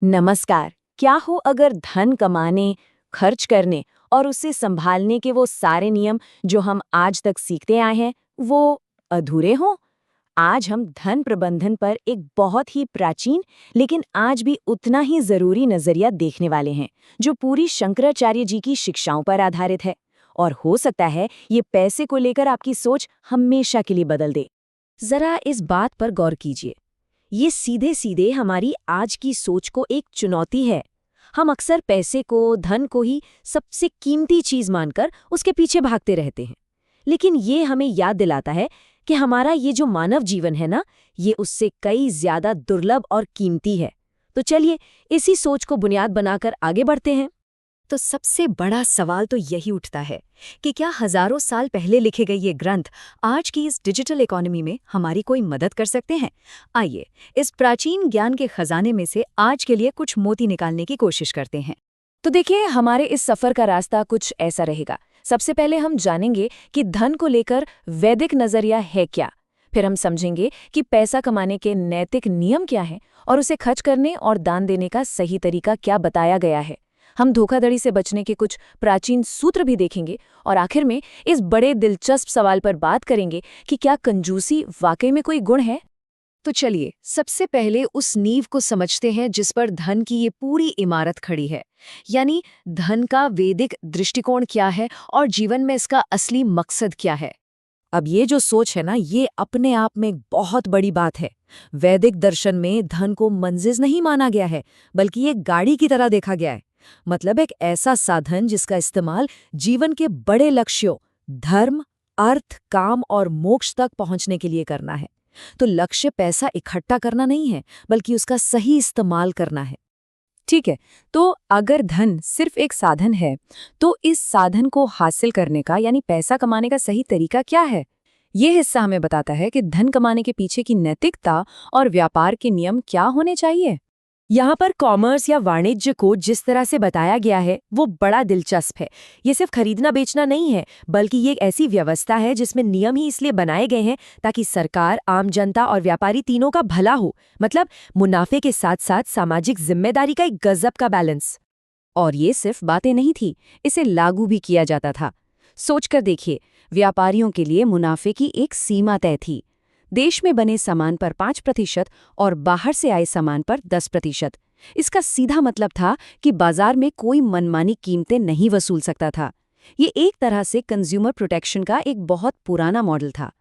नमस्कार। क्या हो अगर धन कमाने, खर्च करने और उसे संभालने के वो सारे नियम जो हम आज तक सीखते आए हैं, वो अधूरे हों? आज हम धन प्रबंधन पर एक बहुत ही प्राचीन लेकिन आज भी उतना ही जरूरी नजरिया देखने वाले हैं, जो पूरी शंकराचार्य जी की शिक्षाओं पर आधारित है। और हो सकता है ये पैसे को लेकर आपकी सोच हमेशा के लिए बदल दे। जरा इस बात पर गौर कीजिए। ये सीधे सीधे हमारी आज की सोच को एक चुनौती है। हम अक्सर पैसे को, धन को ही सबसे कीमती चीज मानकर उसके पीछे भागते रहते हैं। लेकिन ये हमें याद दिलाता है कि हमारा ये जो मानव जीवन है ना, ये उससे कई ज्यादा दुर्लभ और कीमती है। तो चलिए इसी सोच को बुनियाद बनाकर आगे बढ़ते हैं। तो सबसे बड़ा सवाल तो यही उठता है कि क्या हजारों साल पहले लिखे गए ये ग्रंथ आज की इस डिजिटल इकोनॉमी में हमारी कोई मदद कर सकते हैं? आइए इस प्राचीन ज्ञान के खजाने में से आज के लिए कुछ मोती निकालने की कोशिश करते हैं। तो देखिए, हमारे इस सफर का रास्ता कुछ ऐसा रहेगा। सबसे पहले हम जानेंगे कि धन को लेकर वैदिक नजरिया है क्या। फिर हम समझेंगे कि पैसा कमाने के नैतिक नियम क्या हैं और उसे खर्च करने और दान देने का सही तरीका क्या बताया गया है। हम धोखाधड़ी से बचने के कुछ प्राचीन सूत्र भी देखेंगे और आखिर में इस बड़े दिलचस्प सवाल पर बात करेंगे कि क्या कंजूसी वाकई में कोई गुण है। तो चलिए सबसे पहले उस नींव को समझते हैं जिस पर धन की ये पूरी इमारत खड़ी है। यानी धन का वैदिक दृष्टिकोण क्या है और जीवन में इसका असली मकसद क्या है। अब ये जो सोच है ना, ये अपने आप में एक बहुत बड़ी बात है। वैदिक दर्शन में धन को मंजिल नहीं माना गया है, बल्कि एक गाड़ी की तरह देखा गया है। मतलब एक ऐसा साधन जिसका इस्तेमाल जीवन के बड़े लक्ष्यों, धर्म, अर्थ, काम और मोक्ष तक पहुंचने के लिए करना है। तो लक्ष्य पैसा इकट्ठा करना नहीं है, बल्कि उसका सही इस्तेमाल करना है। ठीक है, तो अगर धन सिर्फ एक साधन है, तो इस साधन को हासिल करने का यानी पैसा कमाने का सही तरीका क्या है? ये हिस्सा हमें बताता है कि धन कमाने के पीछे की नैतिकता और व्यापार के नियम क्या होने चाहिए। यहाँ पर कॉमर्स या वाणिज्य को जिस तरह से बताया गया है वो बड़ा दिलचस्प है। ये सिर्फ खरीदना बेचना नहीं है, बल्कि ये एक ऐसी व्यवस्था है जिसमें नियम ही इसलिए बनाए गए हैं ताकि सरकार, आम जनता और व्यापारी तीनों का भला हो। मतलब मुनाफे के साथ साथ सामाजिक जिम्मेदारी का एक गजब का बैलेंस। और ये सिर्फ बातें नहीं थी, इसे लागू भी किया जाता था। सोचकर देखिए, व्यापारियों के लिए मुनाफे की एक सीमा तय थी। देश में बने सामान पर 5% और बाहर से आए सामान पर 10%। इसका सीधा मतलब था कि बाजार में कोई मनमानी कीमतें नहीं वसूल सकता था। ये एक तरह से कंज्यूमर प्रोटेक्शन का एक बहुत पुराना मॉडल था।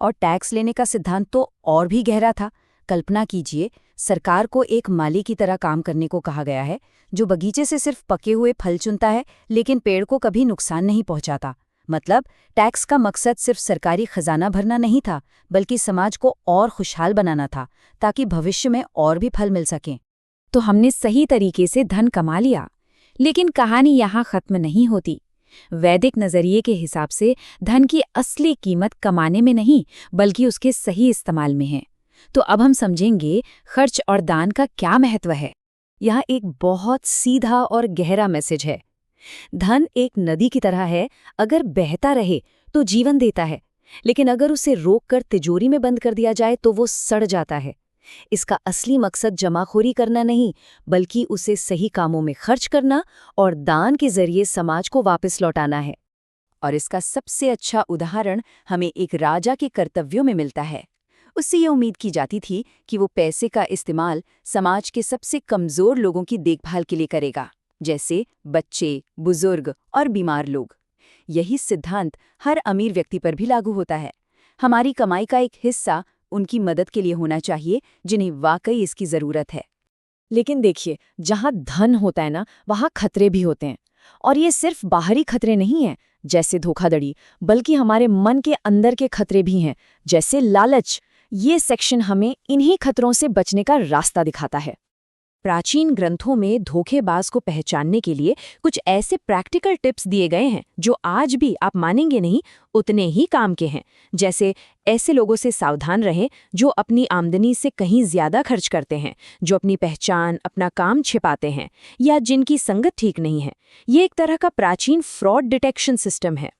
और टैक्स लेने का सिद्धांत तो और भी गहरा था। कल्पना कीजिए, सरकार को एक माली की तरह काम करने को कहा गया है, जो बगीचे से सिर्फ पके हुए फल चुनता है, लेकिन पेड़ को कभी नुकसान नहीं पहुंचाता। मतलब टैक्स का मकसद सिर्फ सरकारी खजाना भरना नहीं था, बल्कि समाज को और खुशहाल बनाना था, ताकि भविष्य में और भी फल मिल सकें। तो हमने सही तरीके से धन कमा लिया, लेकिन कहानी यहाँ खत्म नहीं होती। वैदिक नजरिए के हिसाब से धन की असली कीमत कमाने में नहीं, बल्कि उसके सही इस्तेमाल में है। तो अब हम समझेंगे खर्च और दान का क्या महत्व है। यह एक बहुत सीधा और गहरा मैसेज है। धन एक नदी की तरह है, अगर बहता रहे तो जीवन देता है, लेकिन अगर उसे रोककर तिजोरी में बंद कर दिया जाए तो वो सड़ जाता है। इसका असली मकसद जमाखोरी करना नहीं, बल्कि उसे सही कामों में खर्च करना और दान के जरिए समाज को वापस लौटाना है। और इसका सबसे अच्छा उदाहरण हमें एक राजा के कर्तव्यों में मिलता है। उससे ये उम्मीद की जाती थी कि वो पैसे का इस्तेमाल समाज के सबसे कमजोर लोगों की देखभाल के लिए करेगा, जैसे बच्चे, बुजुर्ग और बीमार लोग। यही सिद्धांत हर अमीर व्यक्ति पर भी लागू होता है। हमारी कमाई का एक हिस्सा उनकी मदद के लिए होना चाहिए जिन्हें वाकई इसकी जरूरत है। लेकिन देखिए, जहाँ धन होता है ना, वहाँ खतरे भी होते हैं। और ये सिर्फ बाहरी खतरे नहीं हैं, जैसे धोखाधड़ी, बल्कि हमारे मन के अंदर के खतरे भी हैं, जैसे लालच। ये सेक्शन हमें इन्हीं खतरों से बचने का रास्ता दिखाता है। प्राचीन ग्रंथों में धोखेबाज को पहचानने के लिए कुछ ऐसे प्रैक्टिकल टिप्स दिए गए हैं जो आज भी, आप मानेंगे नहीं, उतने ही काम के हैं। जैसे ऐसे लोगों से सावधान रहें जो अपनी आमदनी से कहीं ज्यादा खर्च करते हैं, जो अपनी पहचान, अपना काम छिपाते हैं, या जिनकी संगत ठीक नहीं है। ये एक तरह का प्राचीन फ्रॉड डिटेक्शन सिस्टम है।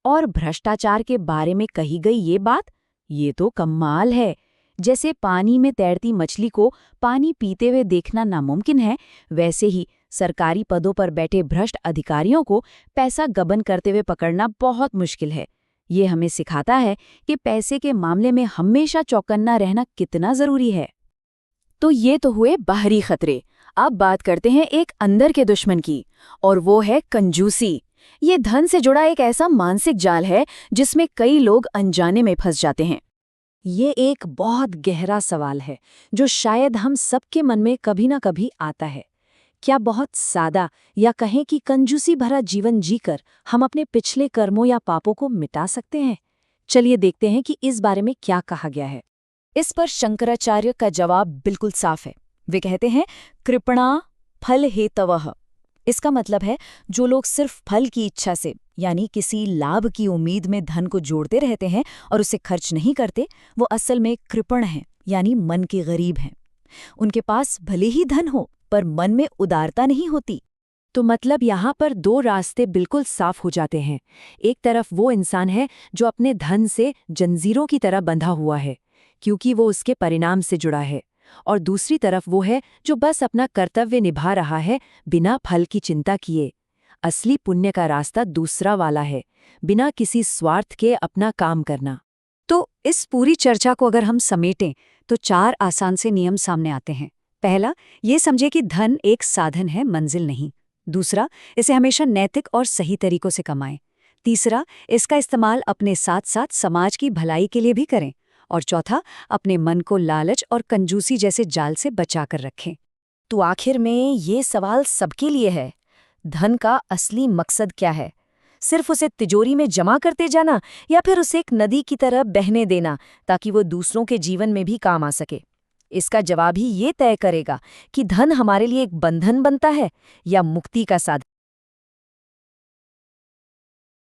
और भ्रष्टाचार के बारे में कही गई ये बात, ये तो कमाल है। जैसे पानी में तैरती मछली को पानी पीते हुए देखना नामुमकिन है, वैसे ही सरकारी पदों पर बैठे भ्रष्ट अधिकारियों को पैसा गबन करते हुए पकड़ना बहुत मुश्किल है। ये हमें सिखाता है कि पैसे के मामले में हमेशा चौकन्ना रहना कितना जरूरी है। तो ये तो हुए बाहरी खतरे। अब बात करते हैं एक अंदर के दुश्मन की, और वो है कंजूसी। ये धन से जुड़ा एक ऐसा मानसिक जाल है जिसमें कई लोग अनजाने में फंस जाते हैं। ये एक बहुत गहरा सवाल है जो शायद हम सबके मन में कभी ना कभी आता है। क्या बहुत सादा या कहें कि कंजूसी भरा जीवन जीकर हम अपने पिछले कर्मों या पापों को मिटा सकते हैं? चलिए देखते हैं कि इस बारे में क्या कहा गया है। इस पर शंकराचार्य का जवाब बिल्कुल साफ है। वे कहते हैं, कृपणा फल हेतवः। इसका मतलब है, जो लोग सिर्फ फल की इच्छा से यानी किसी लाभ की उम्मीद में धन को जोड़ते रहते हैं और उसे खर्च नहीं करते, वो असल में कृपण हैं, यानी मन के गरीब हैं। उनके पास भले ही धन हो पर मन में उदारता नहीं होती। तो मतलब यहाँ पर दो रास्ते बिल्कुल साफ हो जाते हैं। एक तरफ वो इंसान है जो अपने धन से जंजीरों की तरह बंधा हुआ है क्योंकि वो उसके परिणाम से जुड़ा है, और दूसरी तरफ वो है जो बस अपना कर्तव्य निभा रहा है बिना फल की चिंता किए। असली पुण्य का रास्ता दूसरा वाला है, बिना किसी स्वार्थ के अपना काम करना। तो इस पूरी चर्चा को अगर हम समेटें तो 4 आसान से नियम सामने आते हैं। पहला, ये समझे कि धन एक साधन है, मंजिल नहीं। दूसरा, इसे हमेशा नैतिक और सही तरीकों से कमाएं। तीसरा, इसका इस्तेमाल अपने साथ साथ समाज की भलाई के लिए भी करें। और चौथा, अपने मन को लालच और कंजूसी जैसे जाल से बचा कर रखें। तो आखिर में ये सवाल सबके लिए है, धन का असली मकसद क्या है? सिर्फ उसे तिजोरी में जमा करते जाना या फिर उसे एक नदी की तरह बहने देना ताकि वो दूसरों के जीवन में भी काम आ सके? इसका जवाब ही ये तय करेगा कि धन हमारे लिए एक बंधन बनता है या मुक्ति का साधन।